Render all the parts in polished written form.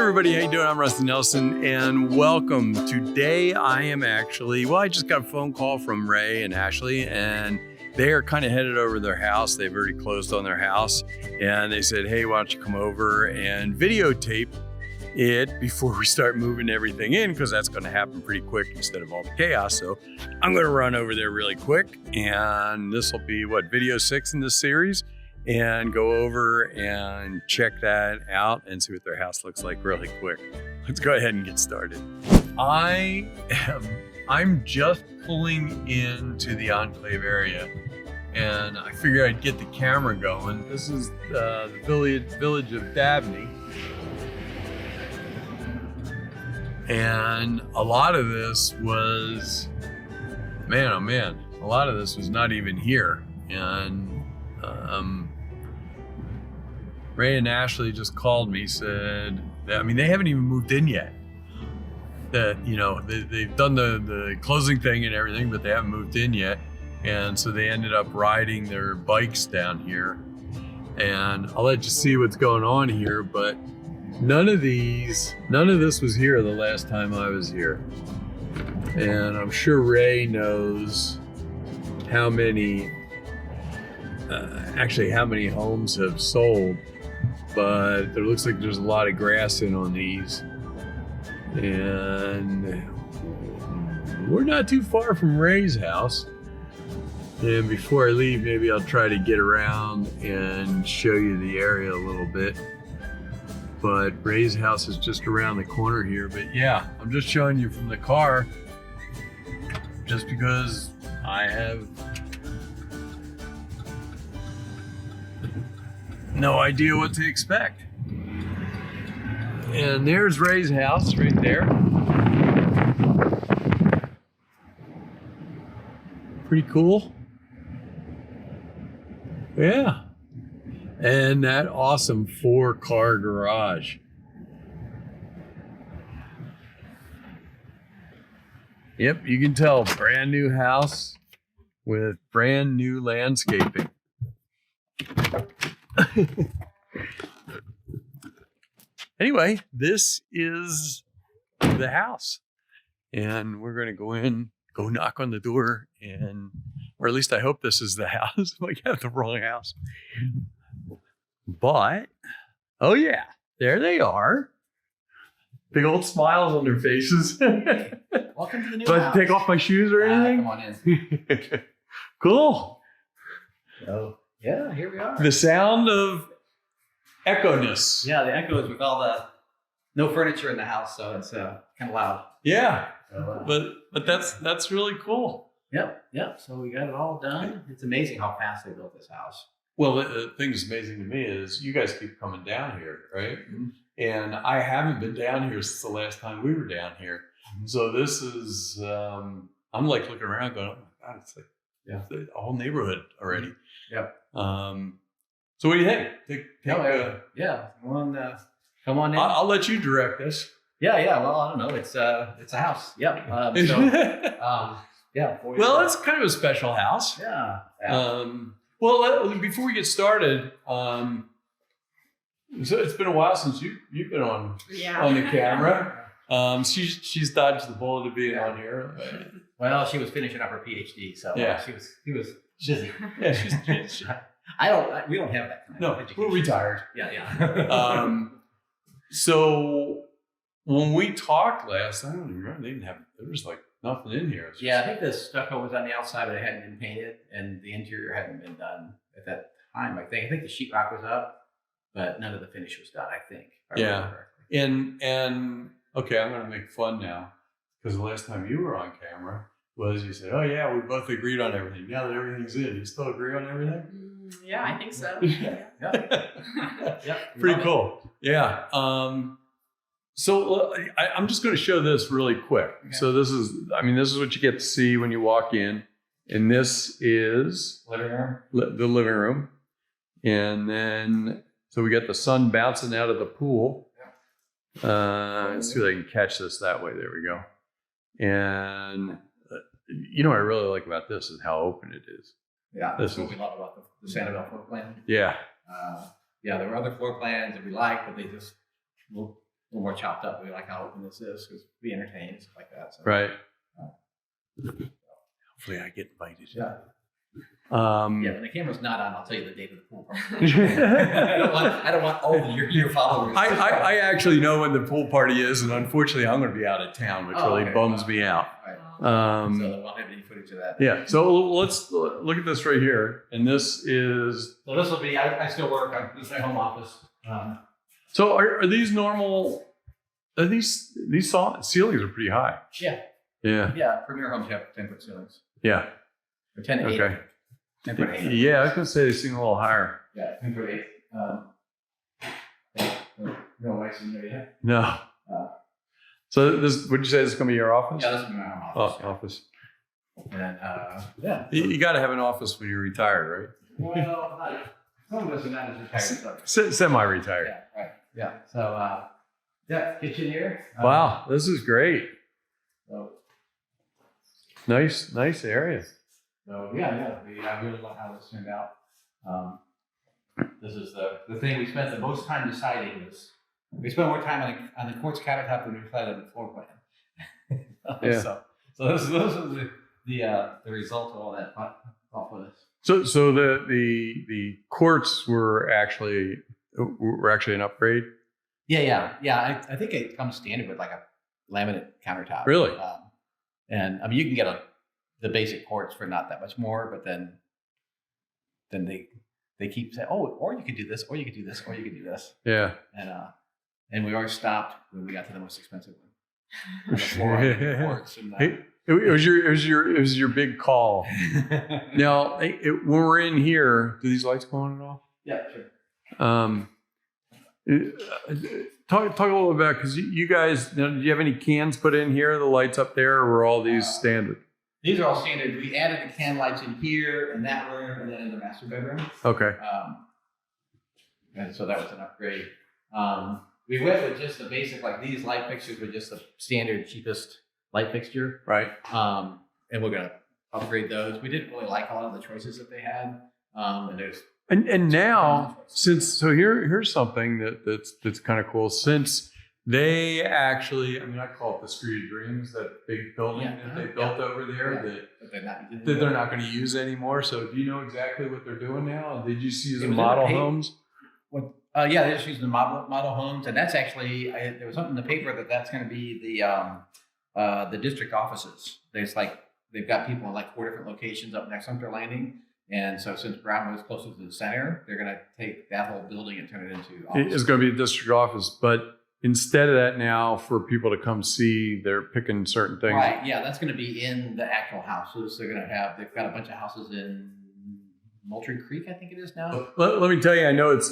everybody, how you doing? I'm Rusty Nelson, and welcome. Today I am actually, I just got a phone call from Ray and Ashley, and they are kind of headed over to their house. They've already closed on their house, and they said, hey, why don't you come over and videotape it before we start moving everything in, because that's going to happen pretty quick instead of all the chaos. So I'm going to run over there really quick, and this will be video 6 in this series, and go over and check that out and see what their house looks like really quick. Let's go ahead and get started. I'm just pulling into the Enclave area, and I figured I'd get the camera going. This is the village of Dabney. And a lot of this was, man, oh man, a lot of this was not even here. And Ray and Ashley just called me, said that, they haven't even moved in yet. That, they've done the closing thing and everything, but they haven't moved in yet. And so they ended up riding their bikes down here. And I'll let you see what's going on here, but none of this was here the last time I was here. And I'm sure Ray knows how many homes have sold, but there looks like there's a lot of grass in on these. And we're not too far from Ray's house. And before I leave, maybe I'll try to get around and show you the area a little bit. But Ray's house is just around the corner here. But yeah, I'm just showing you from the car, just because I have no idea what to expect. And there's Ray's house right there. Pretty cool. Yeah. And that awesome 4-car garage. Yep, you can tell, brand new house with brand new landscaping. Anyway, this is the house, and we're going to go in, go knock on the door, or at least I hope this is the house. I have the wrong house. But, oh yeah, there they are. Big old smiles on their faces. Welcome to the new house. Take off my shoes or anything? Come on in. Cool. So, yeah, here we are. The sound of echo-ness. Yeah, the echo is with all the no furniture in the house, so it's kind of loud. Yeah, So, but that's really cool. Yep. So we got it all done. It's amazing how fast they built this house. Well, the thing that's amazing to me is you guys keep coming down here, right? Mm-hmm. And I haven't been down here since the last time we were down here. Mm-hmm. So this is, I'm like looking around going, oh my God, it's like the whole neighborhood already. Yep. So what do you think? Come on in. I'll let you direct this. Yeah. Well, I don't know. It's a house. Yep. Well, it's kind of a special house. Yeah. Well, before we get started, so it's been a while since you've been on the camera. She's dodged the bullet of being on here. Well, she was finishing up her PhD, so she was busy. Yeah, she's we don't have that kind of education. We're retired. Yeah. So when we talked last, I don't even remember. There was like nothing in here. I think the stucco was on the outside, but it hadn't been painted, and the interior hadn't been done at that time. I think the sheetrock was up, but none of the finish was done. I think. And okay, I'm going to make fun now, because the last time you were on camera was you said, "Oh yeah, we both agreed on everything." Now that everything's in, you still agree on everything? Yeah, I think so. Yeah. Pretty cool. Yeah. So I'm just going to show this really quick. Okay. So this is what you get to see when you walk in. And this is living room. The living room. And then, so we got the sun bouncing out of the pool. Let's see if I can catch this that way. There we go. And what I really like about this is how open it is. Yeah, that's what we love about the Sanibel floor plan. Yeah. There were other floor plans that we liked, but they just little more chopped up. We like how open this is because we entertain and stuff like that. So, Right. Hopefully I get invited. Yeah. Yeah. When the camera's not on, I'll tell you the date of the pool party. I don't want all of your followers. I actually know when the pool party is, and unfortunately I'm going to be out of town, which really bums me out. Right. So I won't have any footage of that. Yeah. So let's look at this right here, and this is. So this will be. I still work. This is my home office. So are these normal? Are these ceilings are pretty high. Yeah. Yeah. Yeah. Premier homes have 10-foot ceilings. Yeah. Or 10 to 8. Okay. 10-foot 8. Yeah, I was going to say they seem a little higher. Yeah, 10-foot 8. No lights in there yet. No. So this, would you say this is going to be your office? Yeah, this is my home office. Oh, office. And then, yeah. You got to have an office when you're retired, Well, some of us are not as retired. right? Semi-retired. Yeah, right. Yeah. So, yeah, kitchen here. Wow, this is great. So, Nice area. So I really like how this turned out. This is the thing we spent the most time deciding was we spent more time on the quartz countertop than we decided on the floor plan. Yeah. So those are the result of all that thoughtfulness. So the quartz were actually an upgrade. Yeah. I think it comes standard with like a laminate countertop. Really? And I mean, you can get the basic quartz for not that much more, but then they keep saying, oh, or you could do this, or you could do this, or you could do this. Yeah. And we always stopped when we got to the most expensive one. The $400 quartz. And, It was your big call. Now, when we're in here, do these lights go on at all? Yeah, sure. Talk a little about, because you guys, do you have any cans put in here? The lights up there, or were all these standard? These are all standard. We added the can lights in here, in that room, and then in the master bedroom. Okay. And so that was an upgrade. We went with just the basic, like these light fixtures were just the standard, cheapest light fixture. Right. And we're going to upgrade those. We didn't really like a lot of the choices that they had. And now, here's something that's kind of cool. Since they actually, I mean, I call it the Street of Dreams, that big building that they built over there that they're not going to use anymore. So do you know exactly what they're doing now? Did you see the model homes? Yeah, they're just using the model homes, and that's actually there was something in the paper that's going to be the district offices. They've got people in like 4 different locations up next Sumter Landing. And so since Brown was closer to the center, they're going to take that whole building and turn it into offices. It's going to be a district office, but instead of that now, for people to come see, they're picking certain things. Right, yeah, that's going to be in the actual houses. They've got a bunch of houses in Moultrie Creek, I think it is now. Let me tell you, I know it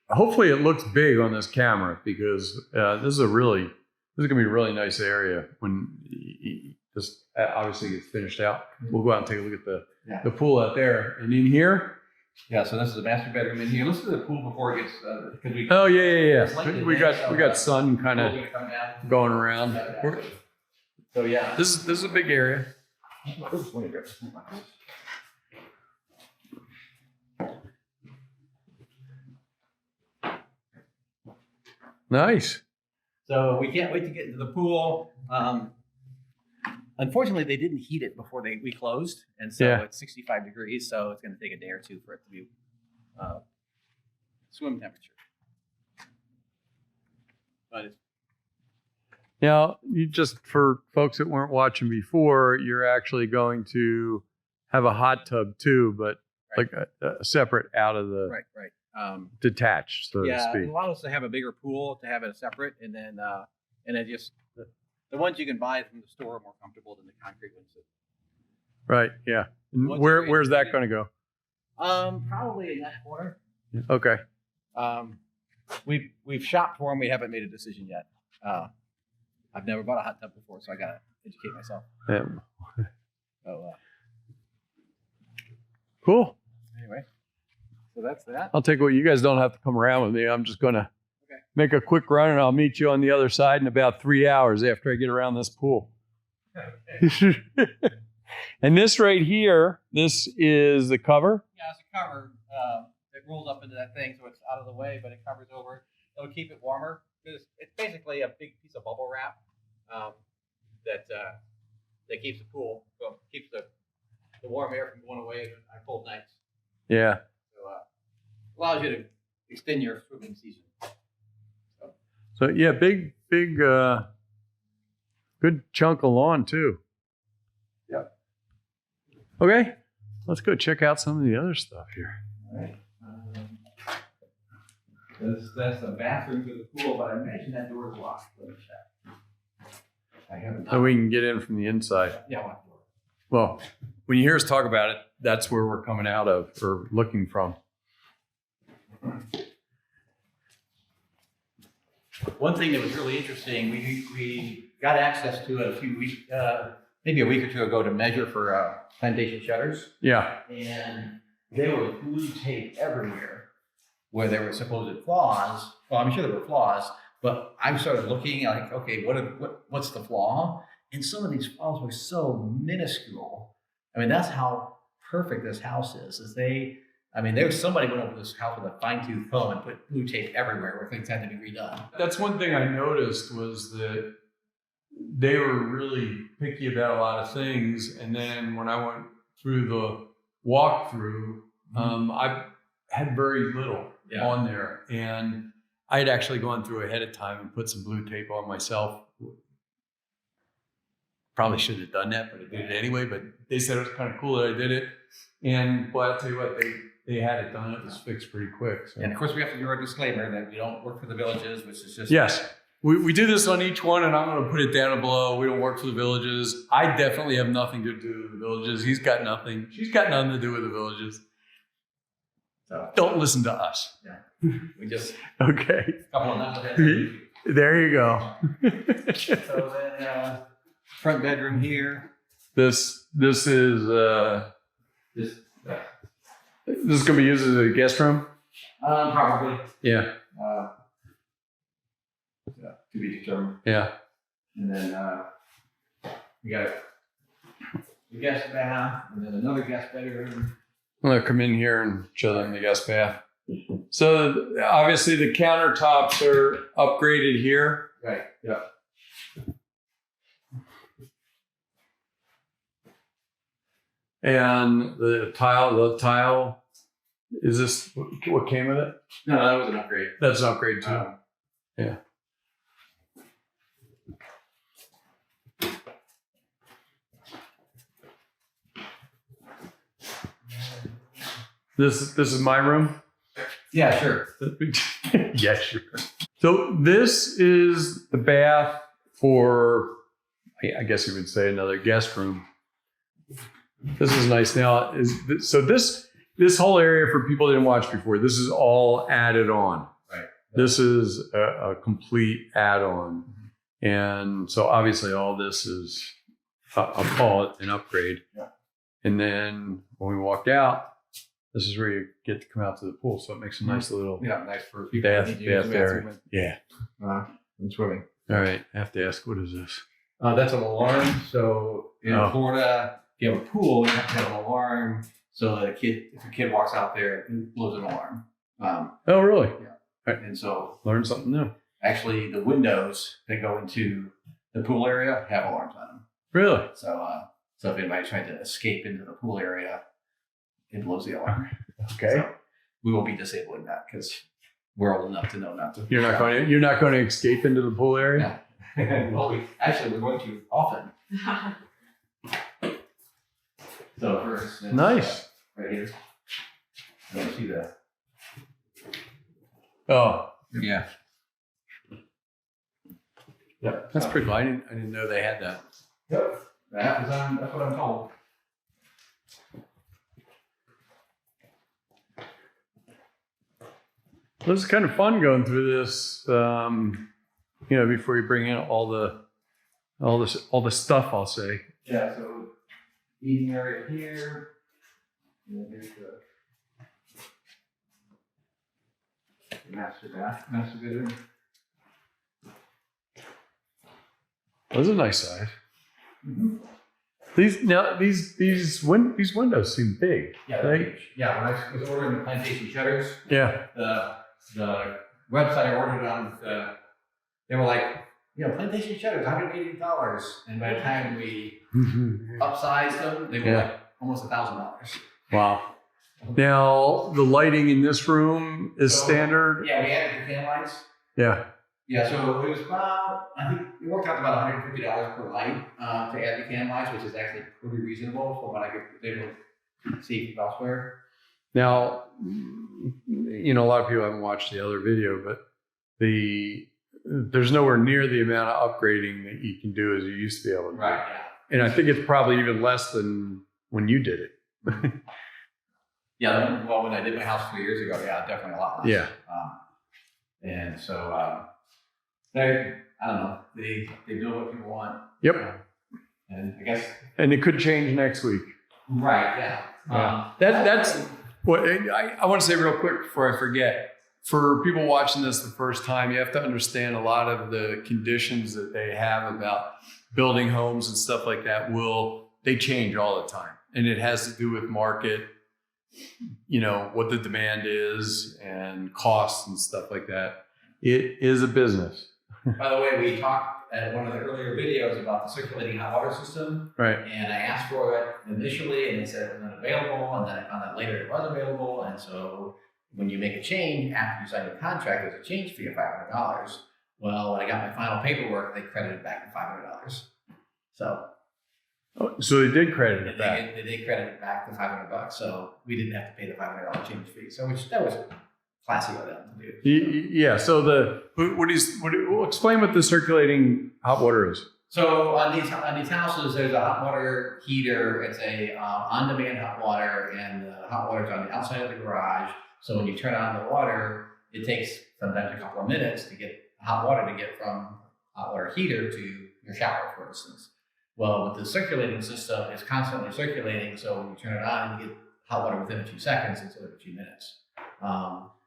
hopefully it looks big on this camera, because this is going to be a really nice area when this obviously gets finished out. We'll go out and take a look at the pool out there. And in here? Yeah, so this is the master bedroom in here. Let's do the pool before it gets, We got sun kind of going around. So yeah. This is a big area. Nice. So we can't wait to get into the pool. Unfortunately, they didn't heat it before we closed, and so it's 65 degrees. So it's going to take a day or two for it to be swim temperature. But now, for folks that weren't watching before, you're actually going to have a hot tub too, but like a separate out of the detached, so to speak. It allows us to have a bigger pool, to have it separate, and then just. The ones you can buy from the store are more comfortable than the concrete ones. Right. Yeah. Where's that going to go? Probably in that corner. Okay. We've shopped for them. We haven't made a decision yet. I've never bought a hot tub before, so I gotta educate myself. Yeah. So, cool. Anyway, so that's that. I'll take what you guys don't have to come around with me. I'm just going to make a quick run, and I'll meet you on the other side in about 3 hours after I get around this pool. Okay. And this right here, this is the cover? Yeah, it's a cover. It rolls up into that thing, so it's out of the way, but it covers over. It'll keep it warmer. it's basically a big piece of bubble wrap that keeps the pool, keeps the warm air from going away on cold nights. Yeah. So allows you to extend your swimming season. So yeah, big, good chunk of lawn too. Yep. Okay, let's go check out some of the other stuff here. All right. That's the bathroom to the pool, but I imagine that door is locked. Let me check. I haven't. So we can get in from the inside. Yeah, locked door. Well, when you hear us talk about it, that's where we're coming out of or looking from. One thing that was really interesting, we got access to it a few weeks, maybe a week or two ago, to measure for plantation shutters. Yeah. And there was blue tape everywhere where there were supposed flaws. Well, I'm sure there were flaws, but I started looking like, okay, what's the flaw? And some of these flaws were so minuscule. I mean, that's how perfect this house is there's somebody went over this house with a fine-tooth comb and put blue tape everywhere where things had to be redone. That's one thing I noticed was that they were really picky about a lot of things. And then when I went through the walkthrough, I had very little on there. And I had actually gone through ahead of time and put some blue tape on myself. Probably shouldn't have done that, but I did it anyway. But they said it was kind of cool that I did it. And well, I'll tell you what, they had it done. It was fixed pretty quick. So. And of course, we have to do our disclaimer that we don't work for the villages, which is just... Yes. We do this on each one, and I'm going to put it down below. We don't work for the villages. I definitely have nothing to do with the villages. He's got nothing. She's got nothing to do with the villages. So don't listen to us. Yeah. We just... Okay. A couple of knuckleheads. There you go. So then, front bedroom here. This is this is going to be used as a guest room? Probably. Yeah. To be determined. Yeah. And then we got the guest bath, and then another guest bedroom. I'm going to come in here and show them the guest bath. So obviously the countertops are upgraded here. Right. Yeah. And the tile, is this what came with it? No, that was an upgrade. That's an upgrade too. Yeah. This is my room? Yeah, sure. Yeah, sure. So this is the bath for, I guess you would say, another guest room. This is nice. Now, this whole area, for people that didn't watch before, this is all added on. Right. This is a complete add-on. And so obviously all this is, I'll call it an upgrade. Yeah. And then when we walked out, this is where you get to come out to the pool. So it makes a nice little nice for people bath area. Yeah. And swimming. All right. I have to ask, what is this? That's an alarm. So in Florida, if you have a pool, you have to have an alarm so that if a kid walks out there, it blows an alarm. Oh, really? Yeah. Right. And so Learn something new. actually the windows that go into the pool area have alarms on them. Really? So if anybody's trying to escape into the pool area, it blows the alarm. Okay. So we will be disabling that because we're old enough to know not to. You're not going to escape into the pool area? Yeah. Well, we're going to often. So for instance, Nice. right here. You want to see that? Oh, Yeah. Yep. that's pretty cool. I didn't know they had that. Yep. That's what I'm told. Well, this is kind of fun going through this, before you bring in all the stuff, I'll say. Yeah, so eating area here. And then here's the master bedroom. Those are nice size. Mm-hmm. These windows seem big. Yeah, they're huge. Yeah, when I was ordering the plantation shutters, Yeah. the website I ordered on they were like, PlayStation shutters, $180, and by the time we upsized them, they were like almost $1,000. Wow. Now the lighting in this room is standard. Yeah, we added the fan lights. Yeah. Yeah, so it was about, I think it worked out about $150 per light to add the can lights, which is actually pretty reasonable for what I could able to see from elsewhere. Now, a lot of people haven't watched the other video, but there's nowhere near the amount of upgrading that you can do as you used to be able to do. Right, yeah. And I think it's probably even less than when you did it. Yeah, well, when I did my house 3 years ago, yeah, definitely a lot less. Yeah. And so, I don't know, they build what people want. Yep. And I guess. And it could change next week. Right, yeah. That's what I want to say real quick before I forget. For people watching this the first time, you have to understand a lot of the conditions that they have about building homes and stuff like that they change all the time. And it has to do with market, what the demand is and costs and stuff like that. It is a business. By the way, we talked at one of the earlier videos about the circulating hot water system. Right. And I asked for it initially, and they said it was unavailable. And then I found out later it was available. And so when you make a change after you sign the contract, there's a change fee of $500. Well, when I got my final paperwork, they credited back the $500. So they did credit it back. They did credit it back the $500. So we didn't have to pay the $500 change fee. So that was classy of them to do. Yeah. So explain what the circulating hot water is. So on these houses, there's a hot water heater. It's a on-demand hot water, and the hot water's on the outside of the garage. So when you turn on the water, it takes sometimes a couple of minutes to get hot water to get from hot water heater to your shower, for instance. Well, with the circulating system, it's constantly circulating. So when you turn it on, you get hot water within a few seconds instead of a few minutes.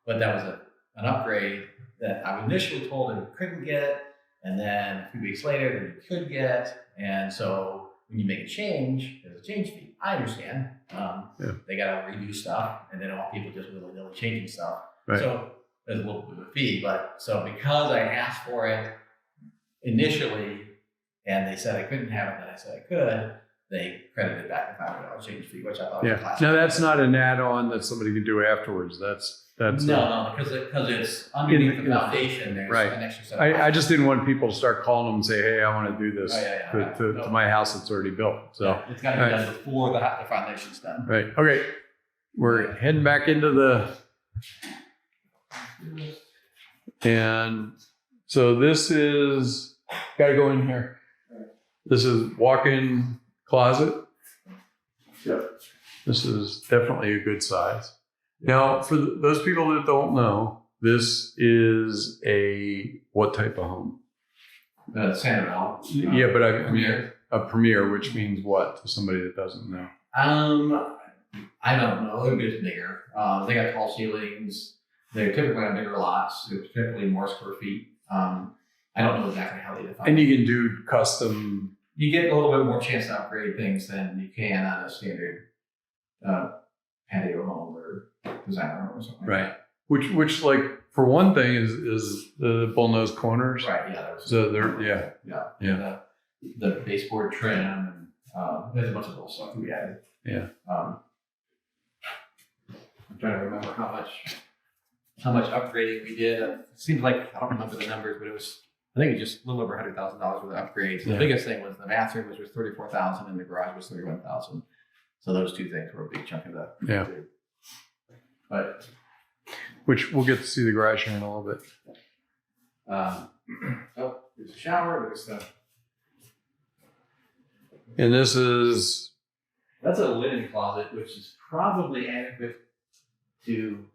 But that was an upgrade that I was initially told I couldn't get, and then a few weeks later that you could get. And so when you make a change, there's a change fee. I understand. They got to redo stuff, and they don't want people just willy-nilly changing stuff. Right. So there's a little bit of a fee. But so because I asked for it initially, and they said I couldn't have it, and I said I could, they credited back the $500 change fee, which I thought was a classic. Now that's not an add-on that somebody can do afterwards. That's no, because it's underneath the foundation. There's an extra set. I just didn't want people to start calling them and say, "Hey, I want to do this to my house that's already built." So it's got to be done before the foundation's done. Right. Okay. We're heading back into and so this is got to go in here. This is walk-in closet. Yep. This is definitely a good size. Now, for those people that don't know, this is what type of home? Snail. Yeah, but I mean a premier, which means what to somebody that doesn't know? I don't know. They're just bigger. They got tall ceilings. They're typically on bigger lots. They're typically more square feet. I don't know exactly how they define it. And you can do custom. You get a little bit more chance to upgrade things than you can on a standard patio home or designer home or something. Right. Like that. Which like for one thing is the bullnose corners. Right. Yeah. So they're yeah. The baseboard trim and there's a bunch of little stuff we added. Yeah. I'm trying to remember how much upgrading we did. It seems like I don't remember the numbers, but I think it was just a little over $100,000 worth of upgrades. The biggest thing was the bathroom, which was $34,000, and the garage was $31,000. So those two things were a big chunk of that. Yeah. But which we'll get to see the garage here in a little bit. There's a shower. There's stuff. And that's a linen closet, which is probably adequate to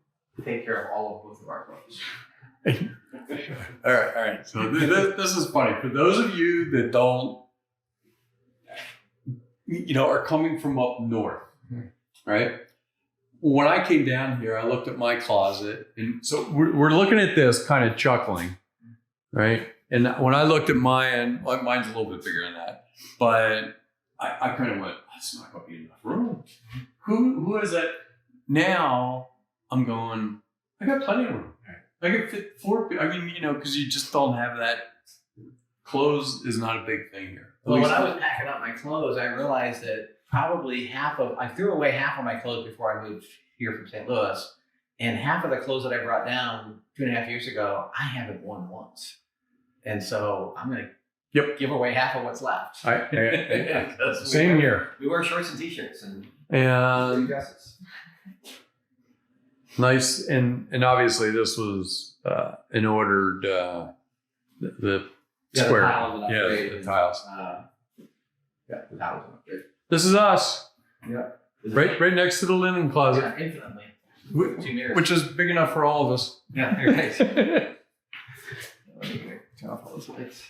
take care of both of our clothes. All right. So this is funny. For those of you that don't, are coming from up north, right? When I came down here, I looked at my closet, and so we're looking at this kind of chuckling, right? And when I looked at mine, mine's a little bit bigger than that, but I kind of went, that's not going to be enough room. Who is that? Now I'm going, I got plenty of room. I could fit 4 people. I mean, because you just don't have that clothes is not a big thing here. Well, when I was packing up my clothes, I realized that probably I threw away half of my clothes before I moved here from St. Louis. And half of the clothes that I brought down 2.5 years ago, I haven't worn once. And so I'm going to give away half of what's left. Same here. We wear shorts and t-shirts and dresses. Nice. And obviously this was an ordered, the square. The tiles. The tiles. This is us. Yeah. Right next to the linen closet. Yeah, infinitely. Which is big enough for all of us. Yeah, they're nice. Let me turn off all those lights.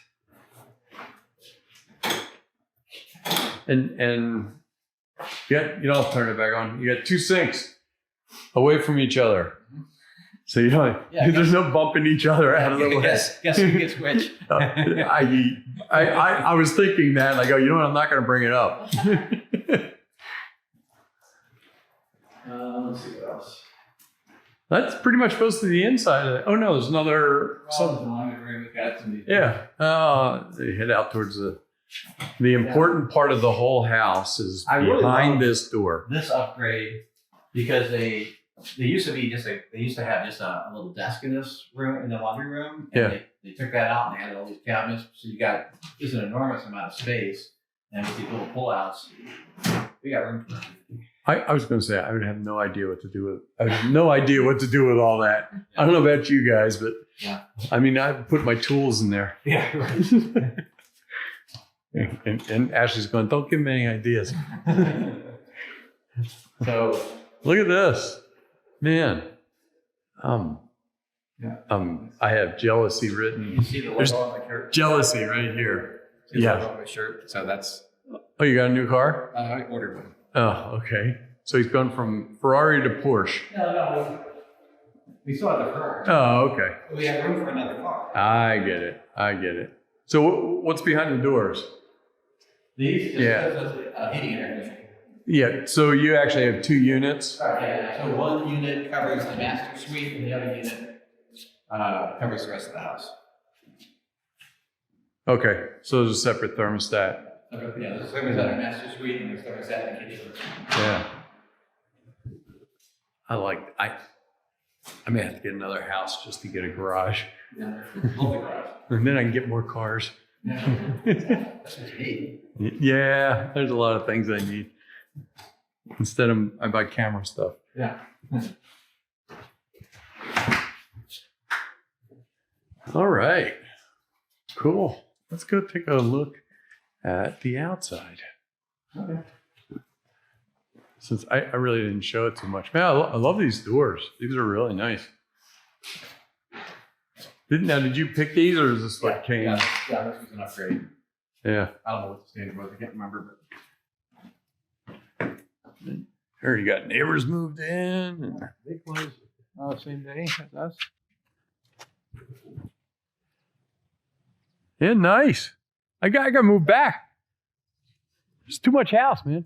And you don't have to turn it back on. You got 2 sinks away from each other. So you don't, there's no bumping each other out of the way. Guess who gets which? I was thinking that, and I go, you know what, I'm not going to bring it up. Let's see what else. That's pretty much supposed to be the inside of it. Oh no, there's another. They head out towards the important part of the whole house is behind this door. This upgrade, because they used to have just a little desk in this room, in the laundry room. And they took that out and they added all these cabinets. So you got just an enormous amount of space, and with these little pullouts, we got room for everything. I was going to say I would have no idea what to do with. I have no idea what to do with all that. I don't know about you guys, but I mean, I put my tools in there. Yeah, right. and Ashley's going, don't give me any ideas. So look at this, man. I have jealousy written. You see the logo on my shirt? Jealousy right here. See the logo on my shirt. So that's. Oh, you got a new car? I ordered one. Oh, okay. So he's gone from Ferrari to Porsche. No. We still have the Ferrari. Oh, okay. We have room for another car. I get it. So what's behind the doors? These? Heating and air conditioning. Yeah, so you actually have 2 units? Yeah. So one unit covers the master suite and the other unit covers the rest of the house. Okay, so there's a separate thermostat. Yeah, there's a thermostat in master suite and there's a thermostat in the kitchen. Yeah. I may have to get another house just to get a garage. Yeah, love the garage. And then I can get more cars. Yeah. That's what you need. Yeah, there's a lot of things I need. Instead of, I buy camera stuff. Yeah. All right. Cool. Let's go take a look at the outside. Okay. Since I really didn't show it too much. Man, I love these doors. These are really nice. Did you pick these or is this what came? Yeah, this was an upgrade. Yeah. I don't know what the standard was. I can't remember. I already got neighbors moved in. Big ones. Same day as us. Yeah, nice. I got to move back. There's too much house, man.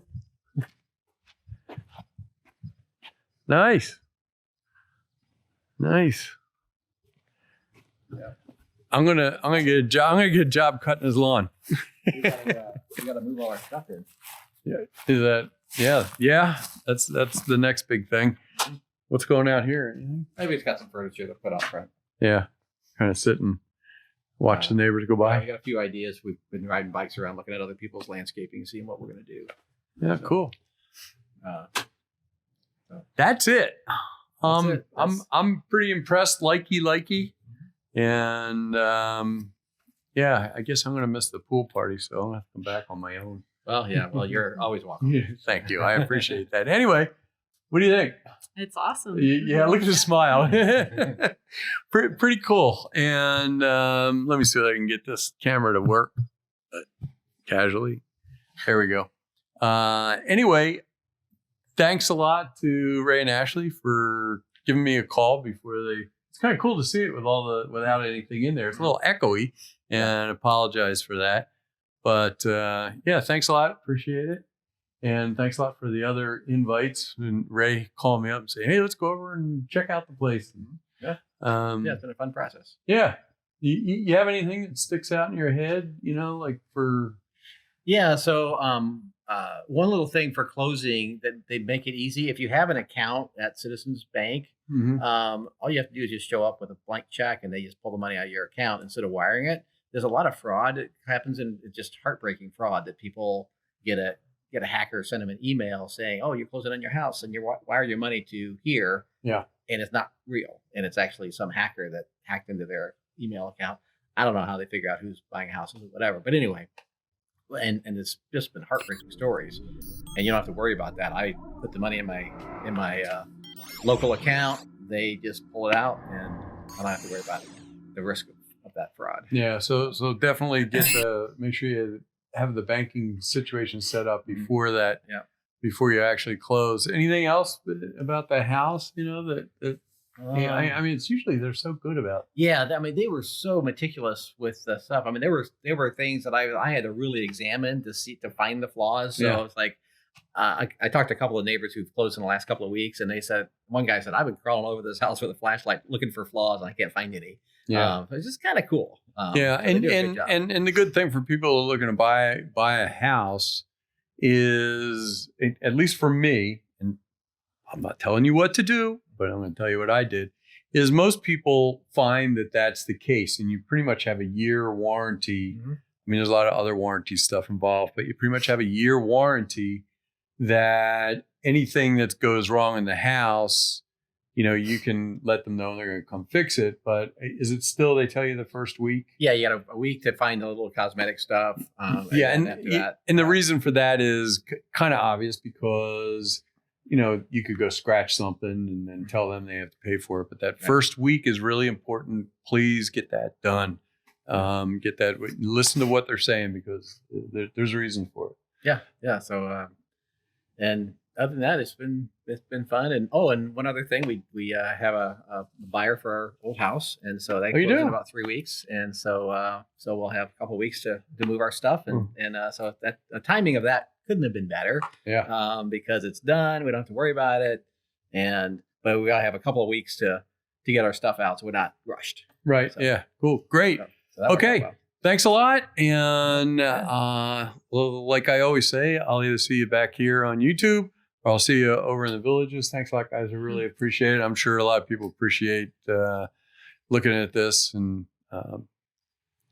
Nice. Yeah. I'm gonna get a job. I'm gonna get a job cutting his lawn. We gotta move all our stuff in. Yeah. Is that? Yeah. That's the next big thing. What's going out here? Maybe it's got some furniture to put out front. Yeah. Kind of sit and watch the neighbors go by. We got a few ideas. We've been riding bikes around, looking at other people's landscaping, seeing what we're gonna do. Yeah. So, cool. That's it. I'm pretty impressed. Likey. And I guess I'm gonna miss the pool party, so I'm gonna have to come back on my own. Well, yeah. Well, you're always welcome. Thank you. I appreciate that. Anyway, what do you think? It's awesome. Yeah, look at the smile. Pretty cool. And let me see if I can get this camera to work casually. There we go. Anyway, thanks a lot to Ray and Ashley for giving me a call before they. It's kind of cool to see it without anything in there. It's a little echoey, and apologize for that. But thanks a lot. Appreciate it. And thanks a lot for the other invites. And Ray called me up and said, hey, let's go over and check out the place. Yeah. It's been a fun process. Yeah. You have anything that sticks out in your head, like for... Yeah. So one little thing for closing that they make it easy. If you have an account at Citizens Bank, all you have to do is just show up with a blank check and they just pull the money out of your account instead of wiring it. There's a lot of fraud that happens, and it's just heartbreaking fraud that people get a hacker, send them an email saying, oh, you're closing on your house and you wire your money to here. Yeah. And it's not real. And it's actually some hacker that hacked into their email account. I don't know how they figure out who's buying a house or whatever. But anyway, and it's just been heartbreaking stories. And you don't have to worry about that. I put the money in my local account. They just pull it out, and I don't have to worry about the risk of that fraud. Yeah. So definitely make sure you have the banking situation set up before that. Yeah. Before you actually close. Anything else about the house, that I mean, it's usually they're so good about. Yeah, I mean, they were so meticulous with the stuff. I mean, there were things that I had to really examine to find the flaws. So it's like I talked to a couple of neighbors who've closed in the last couple of weeks, and one guy said, I've been crawling over this house with a flashlight looking for flaws, and I can't find any. So it's just kind of cool. Yeah, and the good thing for people who are looking to buy a house is, at least for me, and I'm not telling you what to do, but I'm going to tell you what I did, is most people find that that's the case, and you pretty much have a year warranty. I mean, there's a lot of other warranty stuff involved, but you pretty much have a year warranty that anything that goes wrong in the house, you can let them know they're going to come fix it. But is it still, they tell you the first week? Yeah, you got a week to find the little cosmetic stuff. And the reason for that is kind of obvious, because you could go scratch something and then tell them they have to pay for it. But that first week is really important. Please get that done. Get that. Listen to what they're saying, because there's a reason for it. Yeah. So, and other than that, it's been fun. And one other thing, we have a buyer for our old house, and so that goes in about 3 weeks. And so we'll have a couple of weeks to move our stuff, and so that the timing of that couldn't have been better. Yeah. Because it's done, we don't have to worry about it, but we gotta have a couple of weeks to get our stuff out, so we're not rushed. Right. So, yeah. Cool. Great. So okay. Well. Thanks a lot. And like I always say, I'll either see you back here on YouTube, or I'll see you over in the villages. Thanks a lot, guys. I really appreciate it. I'm sure a lot of people appreciate looking at this. And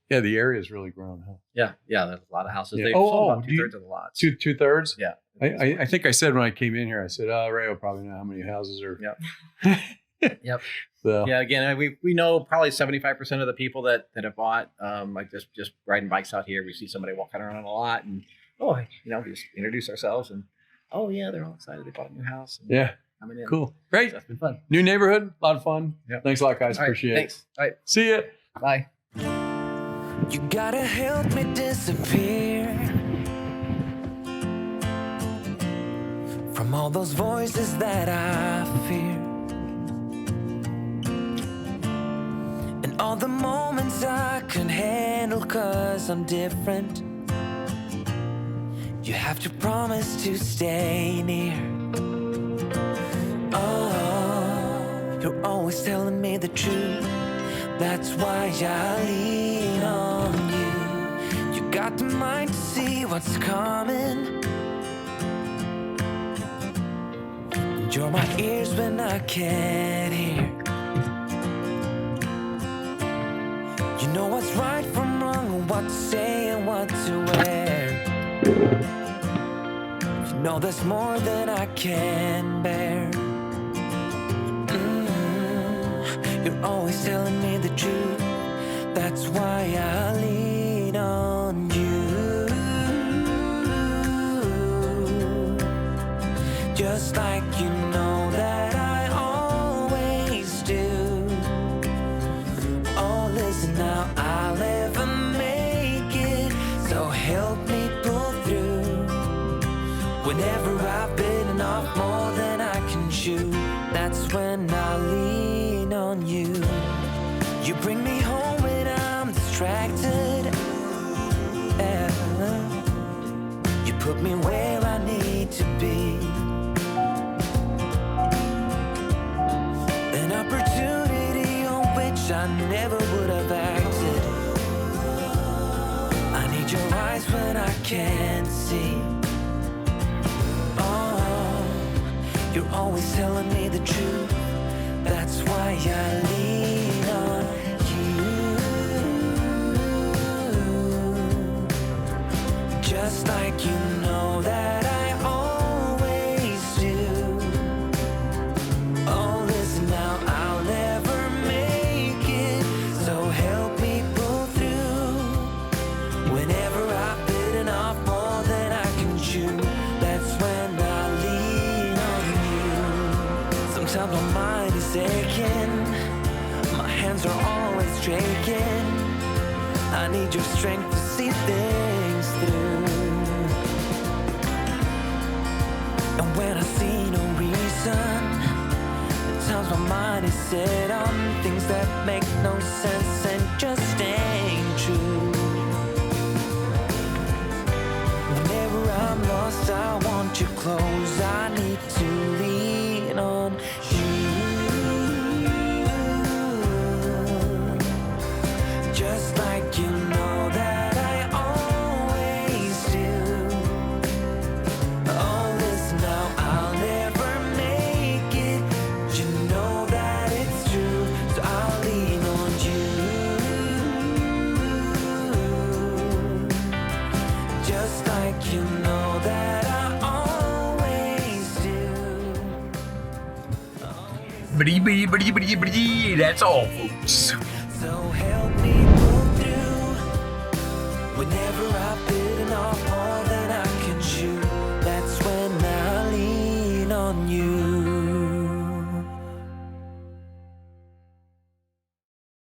the area is really grown. Huh? Yeah. There's a lot of houses. They've sold about 2/3 of the lots. 2/3? Yeah. I think I said when I came in here, I said, Ray will probably know how many houses are. Yep. Yep. So. Yeah. Again, we know probably 75% of the people that have bought, like just riding bikes out here. We see somebody walking around a lot, and we just introduce ourselves, and they're all excited they bought a new house. Yeah. Coming in. Cool. Great. So that's been fun. New neighborhood. A lot of fun. Yep. Thanks a lot, guys. All right, appreciate thanks. it. All right. See ya. Bye. You gotta help me disappear from all those voices that I fear, and all the moments I can handle, 'cause I'm different. You have to promise to stay near. Oh, you're always telling me the truth. That's why I lean on you. You got the mind to see what's coming. And you're my ears when I can't hear. You know what's right from wrong, what to say and what to wear. You know there's more than I can bear. You're always telling me the truth. That's why I lean on you. Just like you know that I always do. Oh, listen now, I'll never make it, so help me pull through. Whenever I've bitten off more than I can chew, that's when I lean on you. You bring me home when I'm distracted. Yeah. You put me where I need to be. An opportunity on which I never would have acted. can't see. Oh, you're always telling me the truth. That's why I lean on you. Just like you know that I always do. Oh, listen now, I'll never make it, so help me pull through. Whenever I've bitten off more than I can chew, that's when I lean on you. Sometimes my mind is aching, my hands are always shaking. I need your strength to see things through. And when I see no reason, at times my mind is set on things that make no sense and just ain't true. Whenever I'm lost, I want you close. I need to lean on you. Just like you know that I always do. Oh, listen now, I'll never make it. You know that it's true, so I'll lean on you. Just like you know that I always do. That's all, folks. So help me